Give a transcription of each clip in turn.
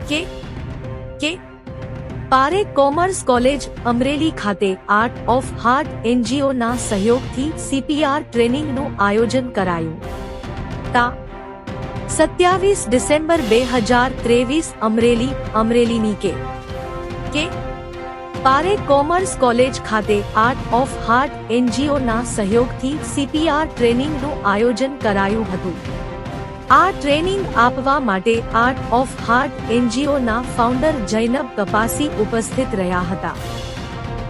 કે કે Parekh commerce college Amreli ખાતે આર્ટ ઓફ હાર્ટ એનજીઓના સહયોગથી સીપીઆર ટ્રેનિંગનું આયોજન કરાયું. તા 27 ડિસેમ્બર 2023 અમરેલીની કે પારેખ કોમર્સ કોલેજ ખાતે આર્ટ ઓફ હાર્ટ એનજીઓના સહયોગથી સીપીઆર ટ્રેનિંગનું આયોજન કરાયું હતું. આ ટ્રેનિંગ આપવા માટે આર્ટ ઓફ હાર્ટ એનજીઓના ફાઉન્ડર જૈનબ કપાસી ઉપસ્થિત રહ્યા હતા.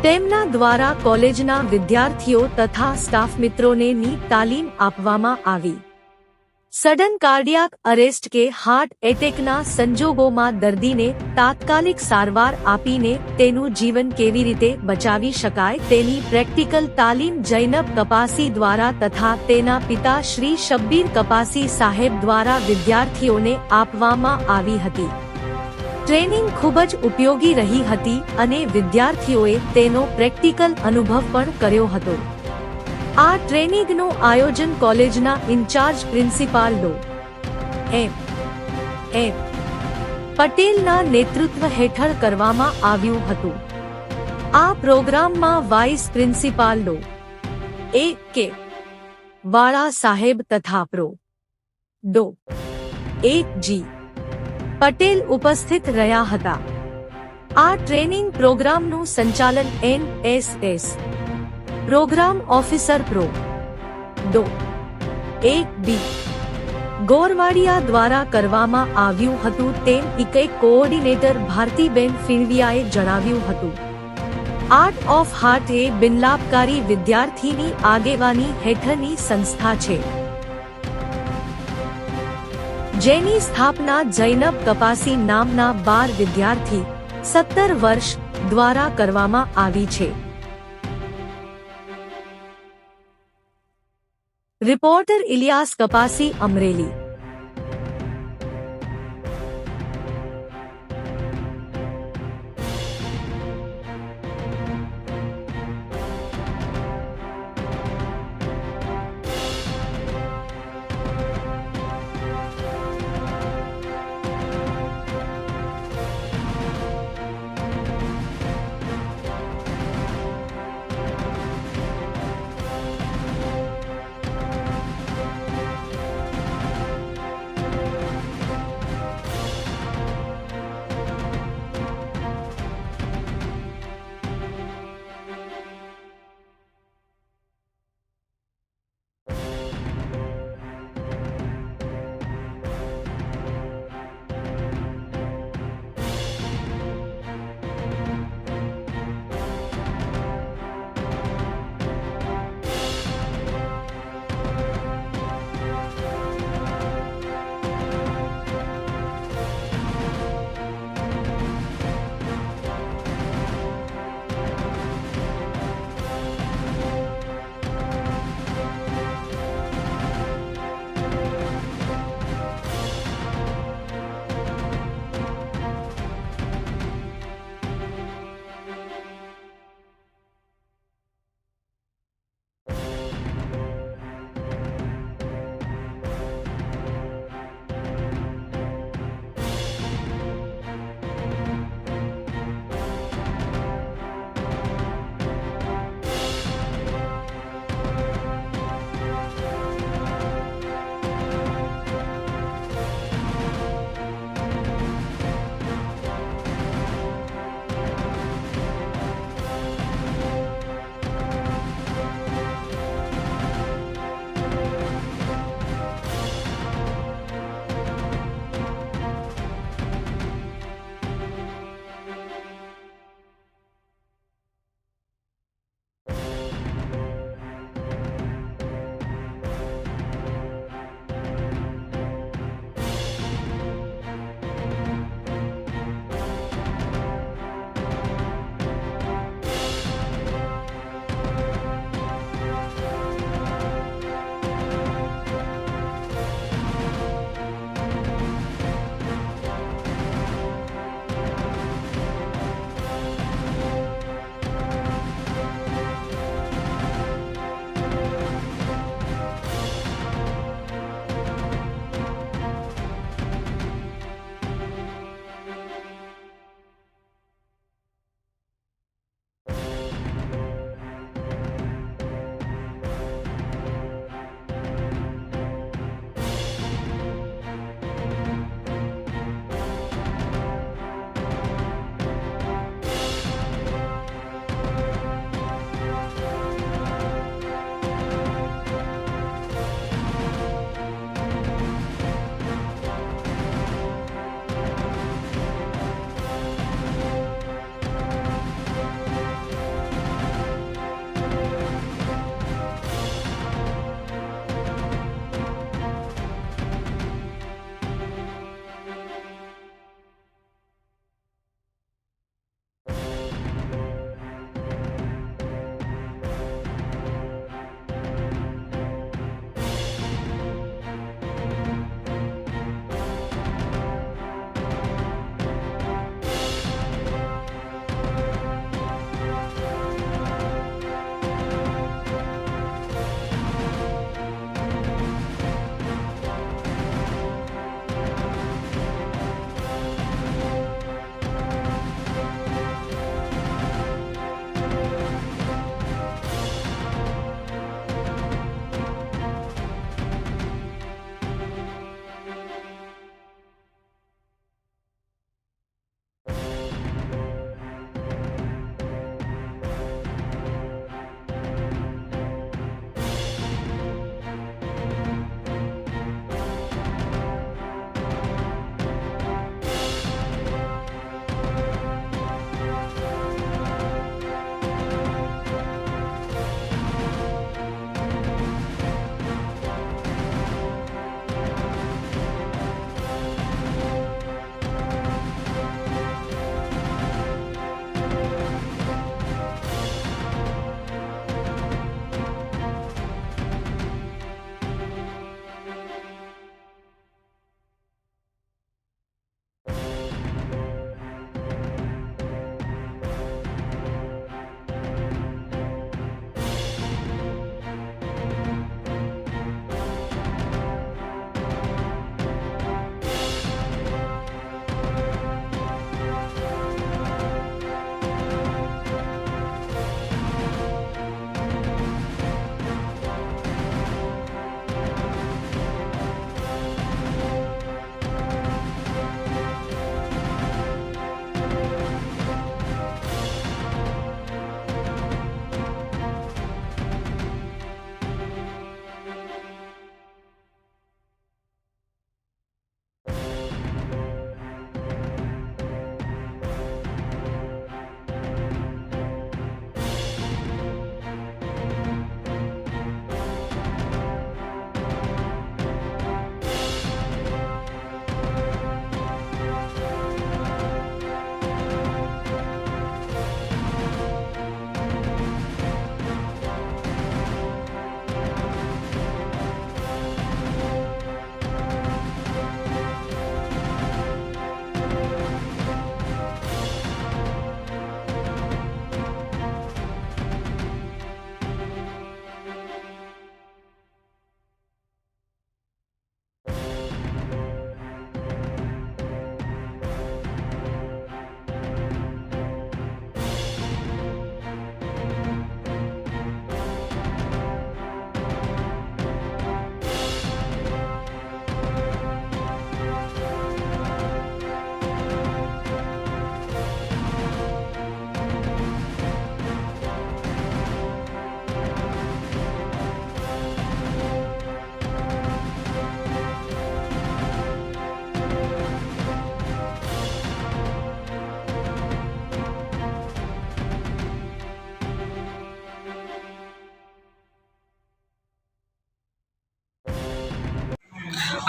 તેમના દ્વારા કોલેજના વિદ્યાર્થીઓ તથા સ્ટાફ મિત્રોને ની તાલીમ આપવામાં આવી. સડન કાર્ડિયાક અરેસ્ટ કે હાર્ટ એટેકના સંજોગોમાં દર્દીને તાત્કાલિક સારવાર આપીને તેનું જીવન કેવી રીતે બચાવી શકાય તેની પ્રેક્ટિકલ તાલીમ જૈનબ કપાસી દ્વારા તથા તેના પિતા શ્રી શબ્બીર કપાસી સાહેબ દ્વારા વિદ્યાર્થીઓને આપવામાં આવી હતી. ટ્રેનિંગ ખૂબ જ ઉપયોગી રહી હતી અને વિદ્યાર્થીઓએ તેનો પ્રેક્ટિકલ અનુભવ પણ કર્યો હતો. આ ટ્રેનિંગનું આયોજન કોલેજના ઇન્ચાર્જ પ્રિન્સિપાલ ડો. એમ પટેલના નેતૃત્વ હેઠળ કરવામાં આવ્યું હતું. આ પ્રોગ્રામમાં વાઇસ પ્રિન્સિપાલ ડો. કે વાળા સાહેબ તથા પ્રો. ડો. જી. પટેલ ઉપસ્થિત રહ્યા હતા. આ ટ્રેનિંગ પ્રોગ્રામનું સંચાલન NSS પ્રોગ્રામ ઓફિસર પ્રો. ડો. બી. ગોરવાડિયા દ્વારા કરવામાં આવ્યું હતું તેમ ઇકેક કોઓર્ડિનેટર ભારતીબેન ફિણવિયાએ જણાવ્યું હતું. આર્ટ ઓફ હાર્ટ એ બિનલાભકારી વિદ્યાર્થીની આગેવાની હેઠળની સંસ્થા છે, જેની સ્થાપના જૈનબ કપાસી નામના 12 વિદ્યાર્થી 17 વર્ષ દ્વારા કરવામાં આવી છે. રિપોર્ટર ઇલિયાસ કપાસી, અમરેલી.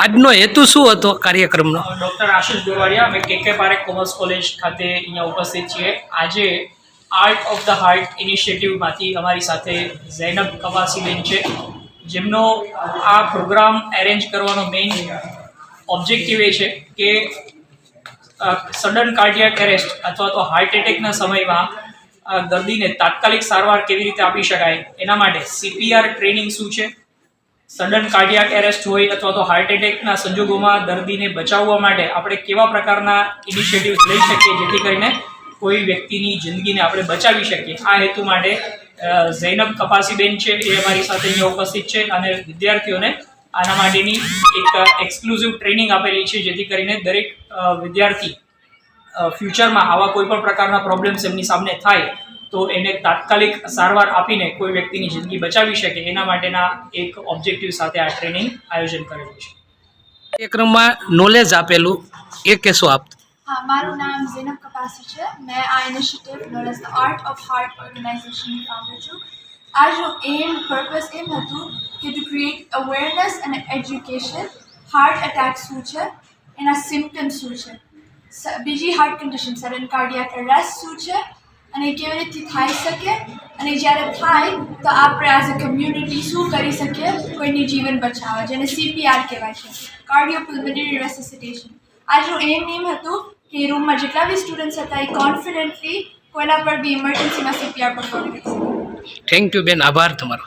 આજનો હેતુ શું હતો કાર્યક્રમનો? ડૉક્ટર આશિષ ગોરવાડિયા, અમે કે પારેખ કોમર્સ કોલેજ ખાતે અહીંયા ઉપસ્થિત છીએ. આજે આર્ટ ઓફ ધ હાર્ટ ઇનિશિયેટિવમાંથી અમારી સાથે ઝૈનબ કવાસીબેન છે, જેમનો આ પ્રોગ્રામ એરેન્જ કરવાનો મેઇન ઓબ્જેક્ટિવ એ છે કે સડન કાર્ડિયાક એરેસ્ટ અથવા તો હાર્ટ એટેકના સમયમાં દર્દીને તાત્કાલિક સારવાર કેવી રીતે આપી શકાય એના માટે CPR ટ્રેનિંગ શું છે, સડન કાર્ડિયાક એરેસ્ટ હોય અથવા તો હાર્ટ એટેકના સંજોગોમાં દર્દીને બચાવવા માટે આપણે કેવા પ્રકારના ઇનિશિયેટિવ્સ લઈ શકીએ જેથી કરીને કોઈ વ્યક્તિની જિંદગીને આપણે બચાવી શકીએ. આ હેતુ માટે ઝૈનબ કપાસીબેન છે એ અમારી સાથે અહીંયા ઉપસ્થિત છે અને વિદ્યાર્થીઓને આના માટેની એક એક્સક્લુઝિવ ટ્રેનિંગ આપેલી છે જેથી કરીને દરેક વિદ્યાર્થી ફ્યુચરમાં આવા કોઈ પણ પ્રકારના પ્રોબ્લેમ્સ એમની સામે થાય તો એને તાત્કાલિક સારવાર આપીને કોઈ વ્યક્તિની જિંદગી બચાવી શકે એના માટેના એક ઓબ્જેક્ટિવ સાથે આ ટ્રેનિંગ આયોજન કરેલું છે. કાર્યક્રમમાં નોલેજ આપેલું એ કહેશો આપ? हाँ, मारू नाम ज़ैनब कपासी है. मैं आ initiative known as the Art of Heart organisation ની ફાઉન્ડર છું. આજનો પર્પસ એમ હતું કે ટુ ક્રિએટ અવેરનેસ અને એજ્યુકેશન હાર્ટ એટેક શું છે, એના સિમ્પટમ્સ શું છે, બીજી heart condition sudden cardiac arrest શું છે અને કેવી રીતે થઈ શકે અને જ્યારે થાય તો આપણે એઝ અ કમ્યુનિટી શું કરી શકીએ કોઈની જીવન બચાવવા, જેને CPR કહેવાય છે, કાર્ડિયોપલ્મોનરી રેસિસિટેશન. આજનું એમ હતું કે રૂમમાં જેટલા બી સ્ટુડન્ટ્સ હતા એ કોન્ફિડન્ટલી કોઈના પર બી ઇમરજન્સીમાં CPR પરફોર્મ કરી શકે. થેન્ક યુ બેન, આભાર તમારો.